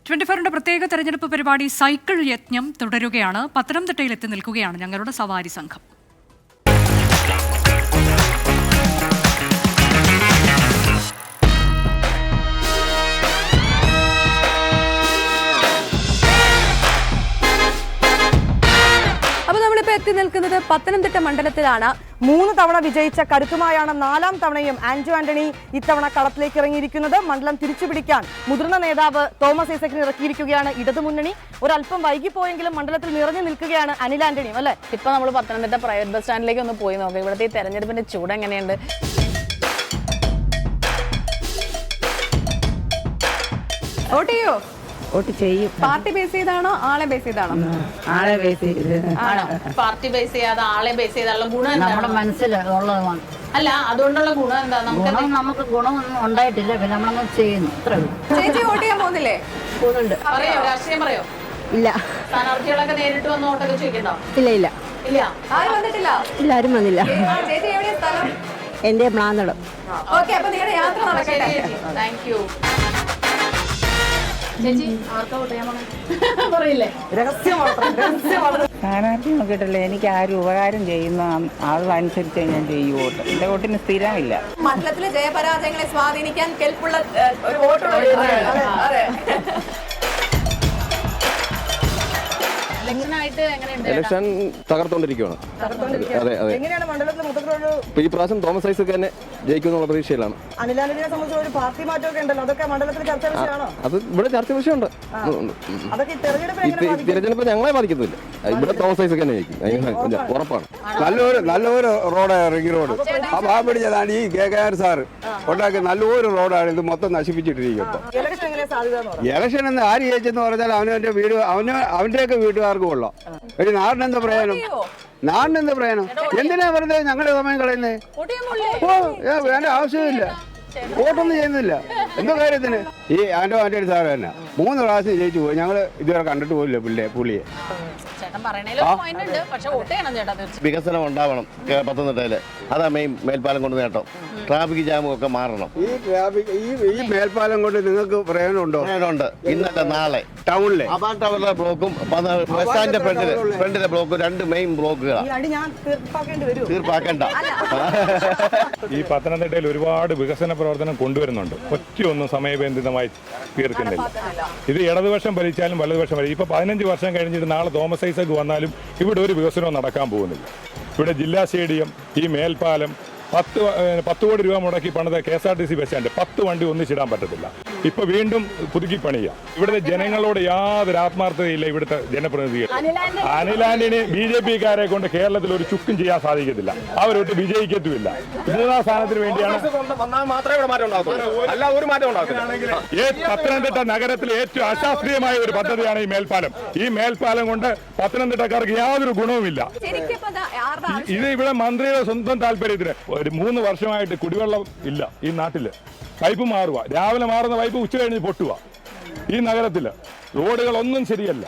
24 പ്രത്യേക തെരഞ്ഞെടുപ്പ് പരിപാടി സൈക്കിൾ യജ്ഞം തുടരുകയാണ്. പത്തനംതിട്ടയിൽ എത്തി നിൽക്കുകയാണ് ഞങ്ങളുടെ സവാരി സംഘം. എത്തി നിൽക്കുന്നത് പത്തനംതിട്ട മണ്ഡലത്തിലാണ്. 3 തവണ വിജയിച്ച കരുത്തുമായാണ് 4ാം തവണയും ആന്റോ ആന്റണി ഇത്തവണ കളത്തിലേക്ക് ഇറങ്ങിയിരിക്കുന്നത്. മണ്ഡലം തിരിച്ചുപിടിക്കാൻ മുതിർന്ന നേതാവ് തോമസ് ഐസക്കിനെ ഇറക്കിയിരിക്കുകയാണ് ഇടതുമുന്നണി. ഒരല്പം വൈകിപ്പോയെങ്കിലും മണ്ഡലത്തിൽ നിറഞ്ഞു നിൽക്കുകയാണ് അനിൽ ആന്റണിയും. അല്ലേ, ഇപ്പൊ നമ്മൾ പത്തനംതിട്ട പ്രൈവറ്റ് ബസ് സ്റ്റാൻഡിലേക്ക് ഒന്ന് പോയി നോക്കാം. ഇവിടുത്തെ ഈ തെരഞ്ഞെടുപ്പിന്റെ ചൂട് എങ്ങനെയുണ്ട്? വോട്ട് ചെയ്യോ? വോട്ട് ചെയ്യും. പാർട്ടി ബേസ് ചെയ്താണോ ആളെ ബേസ് ചെയ്താണോ? ആളെ ബേസ് ചെയ്ത്. ആണോ? പാർട്ടി ബേസ് ചെയ്യാതെ ആളെ ബേസ് ചെയ്താലുള്ള ഗുണം നമ്മുടെ മനസ്സിലുള്ളതാണ്. അല്ല, അതുകൊണ്ടുള്ള ഗുണം എന്താ? നമുക്ക് ഗുണമൊന്നും ഉണ്ടായിട്ടില്ല, പിന്നെ നമ്മളങ്ങനെ ചെയ്യുന്നു. ചേച്ചി വോട്ട് ചെയ്യാൻ പോകുന്നില്ലേ? പോകുന്നുണ്ട്. പറയോ, രാഷ്ട്രീയം പറയോ? ഇല്ല. സ്ഥാനാർത്ഥികളൊക്കെ നേരിട്ട് വന്ന് വോട്ടൊക്കെ ചോദിക്കണ്ടോ? ഇല്ല ഇല്ല ഇല്ല. ആരും വന്നിട്ടില്ല. എല്ലാരും വന്നില്ല. ചേച്ചി എവിടെയാ സ്ഥലം? എന്റെ മ്ലാന്തളം. ഓക്കെ, അപ്പൊ നിങ്ങളുടെ യാത്ര നടക്കട്ടെ. താങ്ക് യു ചേച്ചി. ആർക്കാ വോട്ട് ചെയ്യാൻ പോണേ പറയില്ലേ? സ്ഥാനാർത്ഥി നോക്കിയിട്ടില്ല. എനിക്ക് ആരും ഉപകാരം ചെയ്യുന്ന അതനുസരിച്ച് ഞാൻ ചെയ്യും വോട്ട്. എന്റെ വോട്ടിന് സ്ഥിരമില്ല. മണ്ഡലത്തിലെ ജയപരാജയങ്ങളെ സ്വാധീനിക്കാൻ കെൽപ്പുള്ള ഒരു വോട്ടുള്ള ഇലക്ഷൻ തകർത്തോണ്ടിരിക്കുകയാണ്. അതെ അതെ. എങ്ങനെയാണ് മണ്ഡലത്തിൽ മൊത്തത്തിലൊരു ഈ പ്രാവശ്യം തോമസ് ഐസക് തന്നെ ജയിക്കുമെന്നുള്ള പ്രതീക്ഷയിലാണ്. അനിലാന്റണിയെ സംബന്ധിച്ച് ഒരു പാർട്ടി മാറ്റമൊക്കെ ഉണ്ടല്ലോ, അതൊക്കെ മണ്ഡലത്തിൽ ചർച്ച വിഷയമാണോ? അത് ഇവിടെ ചർച്ച വിഷയമുണ്ട്. അതൊക്കെ തിരഞ്ഞെടുപ്പ് ഞങ്ങളെ ബാധിക്കത്തില്ല. ഇവിടെ തോമസ് ഐസക് തന്നെ ജയിക്കും, ഉറപ്പാണ്. നല്ലൊരു റോഡാണ് റിംഗ് റോഡ്. ആ പിടിച്ചതാണ് ഈ KKR സാറ് ഉണ്ടാക്കിയ നല്ലൊരു റോഡാണ്. ഇത് മൊത്തം നശിപ്പിച്ചിട്ടിരിക്കും. ഇലക്ഷൻ എന്ന് ആര് ജയിച്ചെന്ന് പറഞ്ഞാൽ അവനവന്റെ വീട് അവന്റെയൊക്കെ വീട്ടുകാർക്ക് കൊള്ളാം. ഒരു നാടിനെന്താ പ്രയോജനം? നാടിനെന്താ പ്രയോജനം? എന്തിനാ വെറുതെ ഞങ്ങളുടെ സമയം കളയുന്നേ? വേണ്ട ആവശ്യമില്ല. വോട്ടൊന്നും ചെയ്യുന്നില്ല. എന്തോ കാര്യത്തിന്? ഈ ആന്റോ ആന്റണി സാറ് തന്നെ 3 പ്രാവശ്യം ജയിച്ചു പോയി. ഞങ്ങൾ ഇതുവരെ കണ്ടിട്ട് പോലില്ല പുള്ളിയെ. വികസനം ഉണ്ടാവണം പത്തനംതിട്ടയില്. അതാ മെയിൻ. മേൽപ്പാലം കൊണ്ട് നേട്ടം. ട്രാഫിക് ജാമും ഒക്കെ മാറണം. ഈ മേൽപ്പാലം കൊണ്ട് നിങ്ങൾക്ക് പ്രയോജനമുണ്ടോ? ഉണ്ട്. ഇന്നലെ നാളെ ടൗണിലെ ടവറിലെ ബ്ലോക്കും ബസ് സ്റ്റാൻഡിന്റെ ഫ്രണ്ടിലെ ബ്ലോക്കും 2 മെയിൻ ബ്ലോക്കുകളാണ്. തീർപ്പാക്കേണ്ട. ഈ പത്തനംതിട്ടയിൽ ഒരുപാട് വികസന പ്രവർത്തനം കൊണ്ടുവരുന്നുണ്ട്. ഒറ്റയൊന്നും സമയബന്ധിതമായി തീർക്കുന്നില്ല. ഇത് ഇടതുപക്ഷം ഭരിച്ചാലും വലതുപക്ഷം ഭരിച്ചാലും ഇപ്പൊ 15 വർഷം കഴിഞ്ഞിട്ട് നാളെ തോമസ് ഐസക് വന്നാലും ഇവിടെ ഒരു വികസനവും നടക്കാൻ പോകുന്നില്ല. ഇവിടെ ജില്ലാ സ്റ്റേഡിയം, ഈ മേൽപ്പാലം, 10 കോടി രൂപ മുടക്കി പണിത KSRTC ബസ് സ്റ്റാൻഡ് 10 വണ്ടി ഒന്നിച്ചിടാൻ പറ്റത്തില്ല. ഇപ്പൊ വീണ്ടും പുതുക്കി പണിയുക. ഇവിടുത്തെ ജനങ്ങളോട് യാതൊരു ആത്മാർത്ഥതയില്ല ഇവിടുത്തെ ജനപ്രതിനിധികൾ. അനിൽ ആന്റണി BJP-കാരെ കൊണ്ട് കേരളത്തിൽ ഒരു ചുക്കും ചെയ്യാൻ സാധിക്കത്തില്ല. അവരൊട്ട് വിജയിക്കത്തുമില്ല. 3ാം സ്ഥാനത്തിന് വേണ്ടിയാണ്. പത്തനംതിട്ട നഗരത്തിലെ ഏറ്റവും അശാസ്ത്രീയമായ ഒരു പദ്ധതിയാണ് ഈ മേൽപ്പാലം. ഈ മേൽപ്പാലം കൊണ്ട് പത്തനംതിട്ടക്കാർക്ക് യാതൊരു ഗുണവുമില്ല. ഇത് ഇവിടെ മന്ത്രിയുടെ സ്വന്തം താല്പര്യത്തിന് 3 വർഷമായിട്ട് കുടിവെള്ളം ഇല്ല ഈ നാട്ടില്. പൈപ്പ് മാറുക, രാവിലെ മാറുന്ന പൈപ്പ് ഉച്ച കഴിഞ്ഞ് പൊട്ടുക. ഈ നഗരത്തില് റോഡുകളൊന്നും ശരിയല്ല.